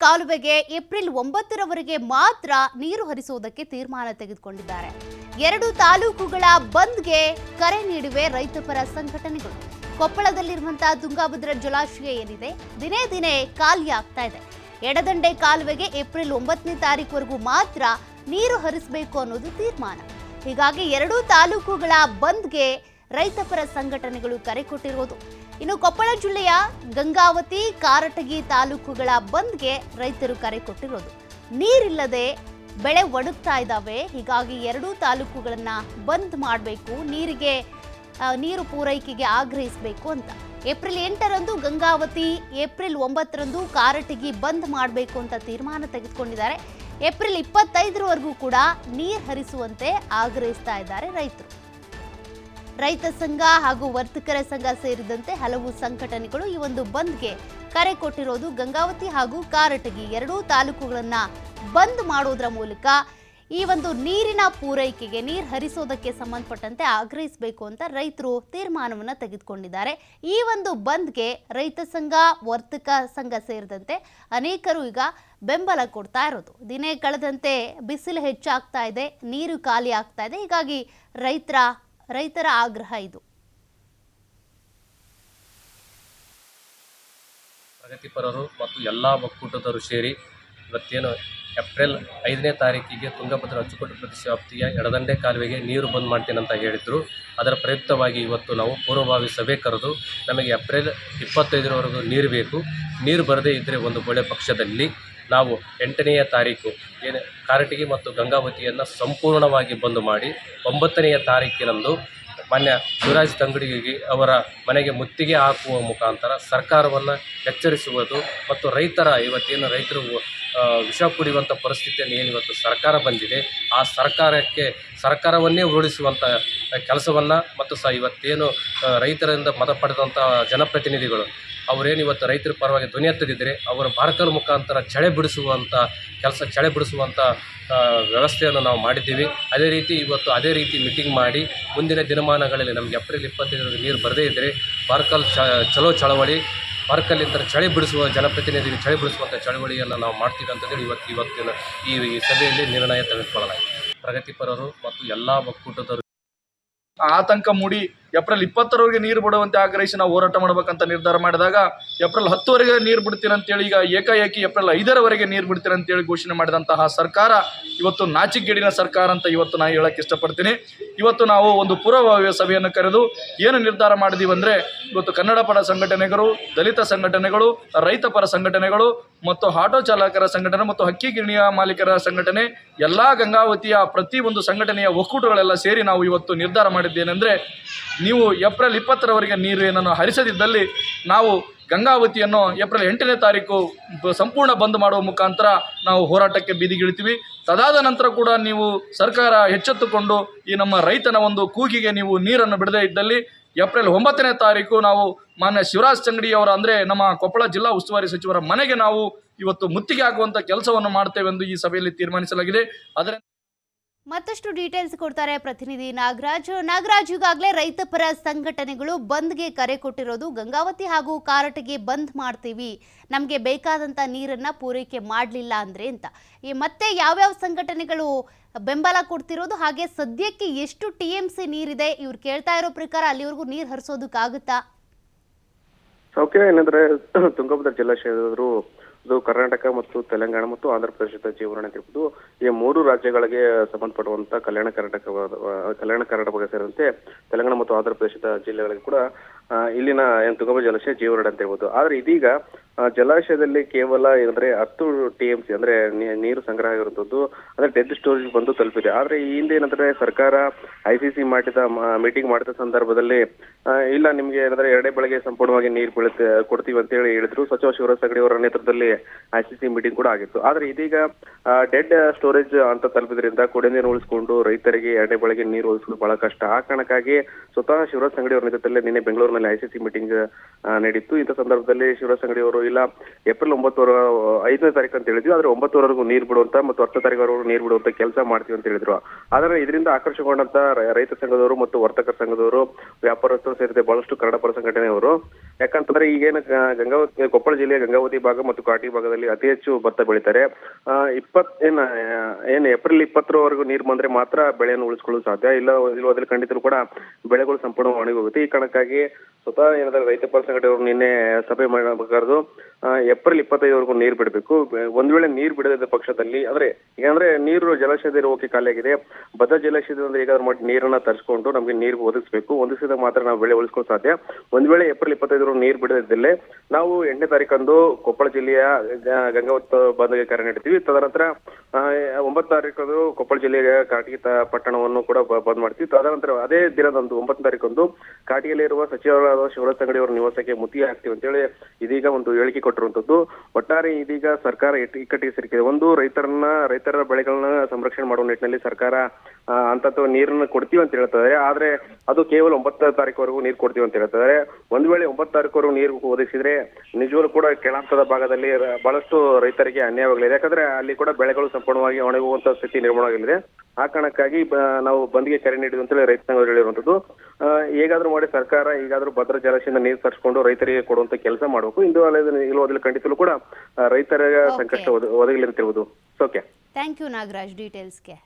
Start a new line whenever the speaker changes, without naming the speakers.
ಕಾಲುವೆಗೆ ಏಪ್ರಿಲ್ 9ರವರೆಗೆ ಮಾತ್ರ ನೀರು ಹರಿಸುವುದಕ್ಕೆ ತೀರ್ಮಾನ ತೆಗೆದುಕೊಂಡಿದ್ದಾರೆ. 2 ತಾಲೂಕುಗಳ ಬಂದ್ಗೆ ಕರೆ ನೀಡಿವೆ ರೈತಪರ ಸಂಘಟನೆಗಳು. ಕೊಪ್ಪಳದಲ್ಲಿರುವಂತಹ ತುಂಗಭದ್ರಾ ಜಲಾಶಯ ಏನಿದೆ ದಿನೇ ದಿನೇ ಖಾಲಿ ಆಗ್ತಾ ಇದೆ. ಎಡದಂಡೆ ಕಾಲುವೆಗೆ ಏಪ್ರಿಲ್ 9ನೇ ತಾರೀಕುವರೆಗೂ ಮಾತ್ರ ನೀರು ಹರಿಸಬೇಕು ಅನ್ನೋದು ತೀರ್ಮಾನ. ಹೀಗಾಗಿ 2 ತಾಲೂಕುಗಳ ಬಂದ್ಗೆ ರೈತಪರ ಸಂಘಟನೆಗಳು ಕರೆ ಕೊಟ್ಟಿರೋದು. ಇನ್ನು ಕೊಪ್ಪಳ ಜಿಲ್ಲೆಯ ಗಂಗಾವತಿ, ಕಾರಟಗಿ ತಾಲೂಕುಗಳ ಬಂದ್ಗೆ ರೈತರು ಕರೆ ಕೊಟ್ಟಿರೋದು. ನೀರಿಲ್ಲದೆ ಬೆಳೆ ಒಣಗ್ತಾ ಇದ್ದಾವೆ. ಹೀಗಾಗಿ 2 ತಾಲೂಕುಗಳನ್ನ ಬಂದ್ ಮಾಡಬೇಕು, ನೀರು ಪೂರೈಕೆಗೆ ಆಗ್ರಹಿಸಬೇಕು ಅಂತ. ಏಪ್ರಿಲ್ 8ರಂದು ಗಂಗಾವತಿ, ಏಪ್ರಿಲ್ 9ರಂದು ಕಾರಟಗಿ ಬಂದ್ ಮಾಡಬೇಕು ಅಂತ ತೀರ್ಮಾನ ತೆಗೆದುಕೊಂಡಿದ್ದಾರೆ. ಏಪ್ರಿಲ್ 25ರವರೆಗೂ ಕೂಡ ನೀರು ಹರಿಸುವಂತೆ ಆಗ್ರಹಿಸ್ತಾ ಇದ್ದಾರೆ ರೈತರು. ರೈತ ಸಂಘ ಹಾಗೂ ವರ್ತಕರ ಸಂಘ ಸೇರಿದಂತೆ ಹಲವು ಸಂಘಟನೆಗಳು ಈ ಒಂದು ಬಂದ್ಗೆ ಕರೆ ಕೊಟ್ಟಿರೋದು. ಗಂಗಾವತಿ ಹಾಗೂ ಕಾರಟಗಿ 2 ತಾಲೂಕುಗಳನ್ನ ಬಂದ್ ಮಾಡೋದ್ರ ಮೂಲಕ ಈ ಒಂದು ನೀರಿನ ಪೂರೈಕೆಗೆ, ನೀರು ಹರಿಸೋದಕ್ಕೆ ಸಂಬಂಧಪಟ್ಟಂತೆ ಆಗ್ರಹಿಸಬೇಕು ಅಂತ ರೈತರು ತೀರ್ಮಾನವನ್ನು ತೆಗೆದುಕೊಂಡಿದ್ದಾರೆ. ಈ ಒಂದು ಬಂದ್ಗೆ ರೈತ ಸಂಘ, ವರ್ತಕ ಸಂಘ ಸೇರಿದಂತೆ ಅನೇಕರು ಈಗ ಬೆಂಬಲ ಕೊಡ್ತಾ ಇರೋದು. ದಿನೇ ಕಳೆದಂತೆ ಬಿಸಿಲು ಹೆಚ್ಚಾಗ್ತಾ ಇದೆ, ನೀರು ಖಾಲಿ ಆಗ್ತಾ ಇದೆ. ಹೀಗಾಗಿ ರೈತರ ಆಗ್ರಹ ಇದು.
ಪ್ರಗತಿಪರರು ಮತ್ತು ಎಲ್ಲ ಒಕ್ಕೂಟದವರು ಸೇರಿ ಇವತ್ತೇನು ಏಪ್ರಿಲ್ 5ನೇ ತಾರೀಕಿಗೆ ತುಂಗಭದ್ರಾ ಅಚ್ಚುಕಟ್ಟು ಪ್ರದೇಶ ವ್ಯಾಪ್ತಿಯ ಎಡದಂಡೆ ಕಾಲುವೆಗೆ ನೀರು ಬಂದ್ ಮಾಡ್ತೇನೆ ಅಂತ ಹೇಳಿದರು. ಅದರ ಪ್ರಯುಕ್ತವಾಗಿ ಇವತ್ತು ನಾವು ಪೂರ್ವಭಾವಿ ಸಭೆ ಕರೆದು ನಮಗೆ ಏಪ್ರಿಲ್ 25ರವರೆಗೂ ನೀರು ಬೇಕು, ನೀರು ಬರದೇ ಇದ್ದರೆ ಒಂದು ಒಳ್ಳೆಯ ಪಕ್ಷದಲ್ಲಿ ನಾವು 8ನೇ ತಾರೀಕು ಏನು ಕಾರಟಗಿ ಮತ್ತು ಗಂಗಾವತಿಯನ್ನು ಸಂಪೂರ್ಣವಾಗಿ ಬಂದ್ ಮಾಡಿ 9ನೇ ತಾರೀಕಿನಂದು ಮಾನ್ಯ ಶಿವರಾಜ್ ತಂಗಡಿಗೆ ಅವರ ಮನೆಗೆ ಮುತ್ತಿಗೆ ಹಾಕುವ ಮುಖಾಂತರ ಸರ್ಕಾರವನ್ನು ಎಚ್ಚರಿಸುವುದು ಮತ್ತು ಇವತ್ತೇನು ರೈತರು ವಿಷ ಕುಡಿಯುವಂಥ ಪರಿಸ್ಥಿತಿಯನ್ನು ಏನು ಇವತ್ತು ಸರ್ಕಾರ ಬಂದಿದೆ, ಆ ಸರ್ಕಾರವನ್ನೇ ಉರುಳಿಸುವಂಥ ಕೆಲಸವನ್ನು ಮತ್ತು ಇವತ್ತೇನು ರೈತರಿಂದ ಮತ ಪಡೆದಂಥ ಜನಪ್ರತಿನಿಧಿಗಳು ಅವರೇನು ಇವತ್ತು ರೈತರ ಪರವಾಗಿ ಧ್ವನಿ ಎತ್ತದಿದ್ದರೆ ಅವರು ಬಾರ್ಕರ್ ಮುಖಾಂತರ ಚಳೆ ಬಿಡಿಸುವಂಥ ವ್ಯವಸ್ಥೆಯನ್ನು ನಾವು ಮಾಡಿದ್ದೀವಿ. ಅದೇ ರೀತಿ ಮೀಟಿಂಗ್ ಮಾಡಿ ಮುಂದಿನ ದಿನಮಾನಗಳಲ್ಲಿ ನಮಗೆ ಏಪ್ರಿಲ್ 25ರ ನೀರು ಬರದೇ ಇದ್ದರೆ ಚಳವಳಿ ಬಾರ್ಕಲ್ಲಿಂದ ಜನಪ್ರತಿನಿಧಿಗಳು ಚಳಿ ಬಿಡಿಸುವಂಥ ಚಳವಳಿಯನ್ನು ನಾವು ಮಾಡ್ತೀವಿ ಅಂತಂದೇಳಿ ಇವತ್ತಿನ ಈ ಸಭೆಯಲ್ಲಿ ನಿರ್ಣಯ ತೆಗೆದುಕೊಳ್ಳಲಾಗಿದೆ. ಪ್ರಗತಿಪರರು ಮತ್ತು ಎಲ್ಲ ಒಕ್ಕೂಟದವರು
ಆತಂಕ ಮೂಡಿ ಏಪ್ರಿಲ್ 20ರವರೆಗೆ ನೀರು ಬಿಡುವಂತೆ ಆಗ್ರಹಿಸಿ ನಾವು ಹೋರಾಟ ಮಾಡಬೇಕಂತ ನಿರ್ಧಾರ ಮಾಡಿದಾಗ ಏಪ್ರಿಲ್ 10ರವರೆಗೆ ನೀರು ಬಿಡ್ತೀರ ಅಂತೇಳಿ ಈಗ ಏಕಾಏಕಿ ಏಪ್ರಿಲ್ 5ರವರೆಗೆ ನೀರು ಬಿಡ್ತೀರ ಅಂತೇಳಿ ಘೋಷಣೆ ಮಾಡಿದಂತಹ ಸರ್ಕಾರ ಇವತ್ತು ನಾಚಿಕೆಗೇಡಿನ ಸರ್ಕಾರ ಅಂತ ಇವತ್ತು ನಾನು ಹೇಳಕ್ಕೆ ಇಷ್ಟಪಡ್ತೀನಿ. ಇವತ್ತು ನಾವು ಒಂದು ಪೂರ್ವಭಾವಿ ಸಭೆಯನ್ನು ಕರೆದು ಏನು ನಿರ್ಧಾರ ಮಾಡಿದೀವಿ ಅಂದರೆ ಇವತ್ತು ಕನ್ನಡ ಪರ ಸಂಘಟನೆಗಳು, ದಲಿತ ಸಂಘಟನೆಗಳು, ರೈತ ಪರ ಸಂಘಟನೆಗಳು ಮತ್ತು ಆಟೋ ಚಾಲಕರ ಸಂಘಟನೆ ಮತ್ತು ಹಕ್ಕಿ ಗಿರಣಿಯ ಮಾಲೀಕರ ಸಂಘಟನೆ, ಎಲ್ಲ ಗಂಗಾವತಿಯ ಪ್ರತಿಯೊಂದು ಸಂಘಟನೆಯ ಒಕ್ಕೂಟಗಳೆಲ್ಲ ಸೇರಿ ನಾವು ಇವತ್ತು ನಿರ್ಧಾರ ಮಾಡಿದ್ದೇನೆಂದರೆ, ನೀವು ಏಪ್ರಿಲ್ 20ರವರೆಗೆ ನೀರು ಏನನ್ನು ಹರಿಸದಿದ್ದಲ್ಲಿ ನಾವು ಗಂಗಾವತಿಯನ್ನು ಏಪ್ರಿಲ್ 8ನೇ ತಾರೀಕು ಸಂಪೂರ್ಣ ಬಂದ್ ಮಾಡುವ ಮುಖಾಂತರ ನಾವು ಹೋರಾಟಕ್ಕೆ ಬೀದಿಗಿಳಿತೀವಿ. ತದಾದ ನಂತರ ಕೂಡ ನೀವು ಸರ್ಕಾರ ಎಚ್ಚೆತ್ತುಕೊಂಡು ಈ ನಮ್ಮ ರೈತನ ಒಂದು ಕೂಗಿಗೆ ನೀವು ನೀರನ್ನು ಬಿಡದೇ ಇದ್ದಲ್ಲಿ ಏಪ್ರಿಲ್ 9ನೇ ತಾರೀಕು ನಾವು ಮಾನ್ಯ ಶಿವರಾಜ್ ತಂಗಡಿಯವರ ಅಂದರೆ ನಮ್ಮ ಕೊಪ್ಪಳ ಜಿಲ್ಲಾ ಉಸ್ತುವಾರಿ ಸಚಿವರ ಮನೆಗೆ ನಾವು ಇವತ್ತು ಮುತ್ತಿಗೆ ಹಾಕುವಂಥ ಕೆಲಸವನ್ನು ಮಾಡ್ತೇವೆಂದು ಈ ಸಭೆಯಲ್ಲಿ ತೀರ್ಮಾನಿಸಲಾಗಿದೆ.
ಮತ್ತಷ್ಟು ಡೀಟೇಲ್ಸ್ ಕೊಡ್ತಾರೆ ಪ್ರತಿನಿಧಿ ನಾಗರಾಜ್. ಈಗಾಗಲೇ ರೈತಪರ ಸಂಘಟನೆಗಳು ಬಂದ್ಗೆ ಕರೆ ಕೊಟ್ಟಿರೋದು. ಗಂಗಾವತಿ ಹಾಗೂ ಕಾರಟಗಿ ಬಂದ್ ಮಾಡ್ತೀವಿ, ನಮಗೆ ಬೇಕಾದಂಥ ನೀರನ್ನು ಪೂರೈಕೆ ಮಾಡಲಿಲ್ಲ ಅಂದರೆ ಅಂತ. ಮತ್ತೆ ಯಾವ್ಯಾವ ಸಂಘಟನೆಗಳು ಬೆಂಬಲ ಕೊಡ್ತಿರೋದು, ಹಾಗೆ ಸದ್ಯಕ್ಕೆ ಎಷ್ಟು TMC ನೀರಿದೆ, ಇವ್ರು ಕೇಳ್ತಾ ಇರೋ ಪ್ರಕಾರ ಅಲ್ಲಿವರೆಗೂ ನೀರು ಹರಿಸೋದಕ್ಕಾಗುತ್ತಾ?
ಓಕೆ, ಏನಂದ್ರೆ ತುಂಗಭದ್ರಾ ಜಲಾಶಯದವರು ಇದು ಕರ್ನಾಟಕ ಮತ್ತು ತೆಲಂಗಾಣ ಮತ್ತು ಆಂಧ್ರ ಪ್ರದೇಶದ ಜೀವನ ಇರ್ಬೋದು, ಈ 3 ರಾಜ್ಯಗಳಿಗೆ ಸಂಬಂಧಪಡುವಂತ ಕಲ್ಯಾಣ ಕರ್ನಾಟಕ ಸೇರಿದಂತೆ ತೆಲಂಗಾಣ ಮತ್ತು ಆಂಧ್ರ ಪ್ರದೇಶದ ಜಿಲ್ಲೆಗಳಿಗೆ ಕೂಡ ಇಲ್ಲಿನ ತುಂಗಭದ್ರಾ ಜಲಾಶಯ ಜೀವನ ಅಂತ ಹೇಳ್ಬೋದು. ಆದ್ರೆ ಇದೀಗ ಜಲಾಶಯದಲ್ಲಿ ಕೇವಲ ಏನಂದ್ರೆ 10 TMC ಅಂದ್ರೆ ನೀರು ಸಂಗ್ರಹ ಆಗಿರುವಂತದ್ದು ಅಂದ್ರೆ ಡೆಡ್ ಸ್ಟೋರೇಜ್ ಬಂದು ತಲುಪಿದೆ. ಆದ್ರೆ ಈ ಹಿಂದೆ ಏನಂದ್ರೆ ಸರ್ಕಾರ ICC ಮೀಟಿಂಗ್ ಮಾಡಿದ ಸಂದರ್ಭದಲ್ಲಿ ಇಲ್ಲ ನಿಮ್ಗೆ ಏನಂದ್ರೆ 2 ಬೆಳಗ್ಗೆ ಸಂಪೂರ್ಣವಾಗಿ ನೀರು ಕೊಡ್ತೀವಿ ಅಂತ ಹೇಳಿದ್ರು. ಸಚಿವ ಶಿವರಾಜ್ ತಂಗಡಿ ಅವರ ನೇತೃತ್ವದಲ್ಲಿ ICC ಮೀಟಿಂಗ್ ಕೂಡ ಆಗಿತ್ತು. ಆದ್ರೆ ಇದೀಗ ಡೆಡ್ ಸ್ಟೋರೇಜ್ ಅಂತ ತಲುಪಿದ್ರಿಂದ ಕುಡಿಯ ನೀರು ಉಳಿಸಿಕೊಂಡು ರೈತರಿಗೆ 2 ಬೆಳಗ್ಗೆ ನೀರು ಉಳಿಸೋದು ಬಹಳ ಕಷ್ಟ. ಆ ಕಾರಣಕ್ಕಾಗಿ ಸ್ವತಃ ಶಿವರಾಜ್ ತಂಗಡಿ ಅವರ ನೇತೃತ್ವದಲ್ಲಿ ನಿನ್ನೆ ಬೆಂಗಳೂರಿನಲ್ಲಿ ICC ಮೀಟಿಂಗ್ ನಡೆಯಿತು. ಇಂಥ ಸಂದರ್ಭದಲ್ಲಿ ಶಿವರಾಜ್ ತಂಗಡಿ ಅವರು ಇಲ್ಲ ಏಪ್ರಿಲ್ 5ನೇ ತಾರೀಕು ಅಂತ ಹೇಳಿದ್ವಿ, ಆದ್ರೆ 9ರವರೆಗೂ ನೀರು ಬಿಡುವಂತ ಮತ್ತು 10ನೇ ತಾರೀಕುವರೆಗೂ ನೀರು ಬಿಡುವಂತ ಕೆಲಸ ಮಾಡ್ತೀವಿ ಅಂತ ಹೇಳಿದ್ರು. ಆದ್ರೆ ಇದರಿಂದ ಆಕರ್ಷಗೊಂಡಂತ ರೈತ ಸಂಘದವರು ಮತ್ತು ವರ್ತಕರ ಸಂಘದವರು, ವ್ಯಾಪಾರಸ್ಥರು ಸೇರಿದಂತೆ ಬಹಳಷ್ಟು ಕನ್ನಡ ಪರ ಸಂಘಟನೆಯವರು, ಯಾಕಂತಂದ್ರೆ ಈಗೇನು ಗಂಗಾವತಿ, ಕೊಪ್ಪಳ ಜಿಲ್ಲೆಯ ಗಂಗಾವತಿ ಭಾಗ ಮತ್ತು ಕಾಟಿ ಭಾಗದಲ್ಲಿ ಅತಿ ಹೆಚ್ಚು ಭತ್ತ ಬೆಳೀತಾರೆ. ಏಪ್ರಿಲ್ 20ರವರೆಗೂ ನೀರು ಬಂದ್ರೆ ಮಾತ್ರ ಬೆಳೆಯನ್ನು ಉಳಿಸ್ಕೊಳ್ಳಲು ಸಾಧ್ಯ, ಇಲ್ಲವಾದ್ರೆ ಖಂಡಿತರು ಕೂಡ ಬೆಳೆಗಳು ಸಂಪೂರ್ಣ ಒಣಗೋಗುತ್ತೆ. ಈ ಕಾರಣಕ್ಕಾಗಿ ಸ್ವತಃ ಏನಾದ್ರೆ ರೈತ ಪರ ಸಂಘಟನೆಯವರು ನಿನ್ನೆ ಸಭೆ ಮಾಡಬೇಕಾದ್ರು ಏಪ್ರಿಲ್ 25ರವರೆಗೂ ನೀರು ಬಿಡಬೇಕು. ಒಂದ್ ವೇಳೆ ನೀರು ಬಿಡದ ಪಕ್ಷದಲ್ಲಿ ಅಂದ್ರೆ ನೀರು ಜಲಾಶಯದ ಹೋಗಿ ಖಾಲಿಯಾಗಿದೆ, ಭದ್ರಾ ಜಲಾಶಯದಿಂದ ಹೇಗಾದ್ರೂ ಮಾಡಿ ನೀರನ್ನ ತರಿಸ್ಕೊಂಡು ನಮಗೆ ನೀರು ಒದಗಿಸಬೇಕು. ಒದಗಿಸಿದಾಗ ಮಾತ್ರ ನಾವು ಬೆಳೆ ಉಳಿಸ್ಕೊಳ್ಳೋ ಸಾಧ್ಯ. ಒಂದ್ ವೇಳೆ ಏಪ್ರಿಲ್ 25ರವರೆಗೂ ನೀರು ಬಿಡದಿದ್ದಲ್ಲಿ ನಾವು 8ನೇ ತಾರೀಕಂದು ಕೊಪ್ಪಳ ಜಿಲ್ಲೆಯ ಗಂಗಾವತಿ ಬಂದ್ಗೆ ಕರೆ ನೀಡ್ತೀವಿ. ತದನಂತರ 9ನೇ ತಾರೀಕಂದು ಕೊಪ್ಪಳ ಜಿಲ್ಲೆಯ ಕಾಟಗಿ ಪಟ್ಟಣವನ್ನು ಕೂಡ ಬಂದ್ ಮಾಡ್ತೀವಿ. ತದನಂತರ ಅದೇ ದಿನದಂದು 9ನೇ ತಾರೀಕಂದು ಕಾಟಿಯಲ್ಲಿರುವ ಸಚಿವರಾದ ಶಿವರಾಜ್ ತಂಗಡಿ ಅವರ ನಿವಾಸಕ್ಕೆ ಮುತ್ತಿಗೆ ಹಾಕ್ತೀವಿ ಅಂತೇಳಿ ಇದೀಗ ಒಂದು ಹೇಳಿಕೆ ಕೊಟ್ಟಿರುವಂತದ್ದು. ಒಟ್ಟಾರೆ ಇದೀಗ ಸರ್ಕಾರ ಇಕ್ಕಟ್ಟಿಗೆ ಸಿಕ್ಕಿದೆ. ಒಂದು ರೈತರ ಬೆಳೆಗಳನ್ನ ಸಂರಕ್ಷಣೆ ಮಾಡುವ ನಿಟ್ಟಿನಲ್ಲಿ ಸರ್ಕಾರ ಅಂತ ನೀರನ್ನು ಕೊಡ್ತೀವಿ ಅಂತ ಹೇಳ್ತಾರೆ. ಆದ್ರೆ ಅದು ಕೇವಲ 9ನೇ ತಾರೀಕುವರೆಗೂ ನೀರು ಕೊಡ್ತೀವಿ ಅಂತ ಹೇಳ್ತಾರೆ. ಒಂದ್ ವೇಳೆ 9ನೇ ತಾರೀಕುವರೆಗೂ ನೀರು ಒದಗಿಸಿದ್ರೆ ನಿಜವಾಗ್ಲೂ ಕೂಡ ಕೆಳಹಂತದ ಭಾಗದಲ್ಲಿ ಬಹಳಷ್ಟು ರೈತರಿಗೆ ಅನ್ಯಾಯವಾಗಲಿದೆ. ಯಾಕಂದ್ರೆ ಅಲ್ಲಿ ಕೂಡ ಬೆಳೆಗಳು ಸಂಪೂರ್ಣವಾಗಿ ಒಣಗುವಂತ ಸ್ಥಿತಿ ನಿರ್ಮಾಣವಾಗಲಿದೆ. ಆ ಕಾರಣಕ್ಕಾಗಿ ನಾವು ಬಂದ್ಗೆ ಕರೆ ನೀಡಿದ್ವಿ ಅಂತೇಳಿ ರೈತ ಸಂಘಗಳು ಹೇಳಿರುವಂತದ್ದು. ಹೇಗಾದ್ರೂ ಮಾಡಿ ಸರ್ಕಾರ ಈಗಾದ್ರೂ ಭದ್ರಾ ಜಲಾಶಯದಿಂದ ನೀರು ತರಿಸ್ಕೊಂಡು ರೈತರಿಗೆ ಕೊಡುವಂತ ಕೆಲಸ ಮಾಡಬೇಕು. ಇಲ್ಲವಾದ್ರೆ ಖಂಡಿತಲೂ ಕೂಡ ರೈತರ ಸಂಕಷ್ಟ ಒದಗಲಿ ಅಂತ ಹೇಳ್ಬೋದು. Okay,
thank you Nagaraj ಡೀಟೇಲ್ಸ್ಗೆ.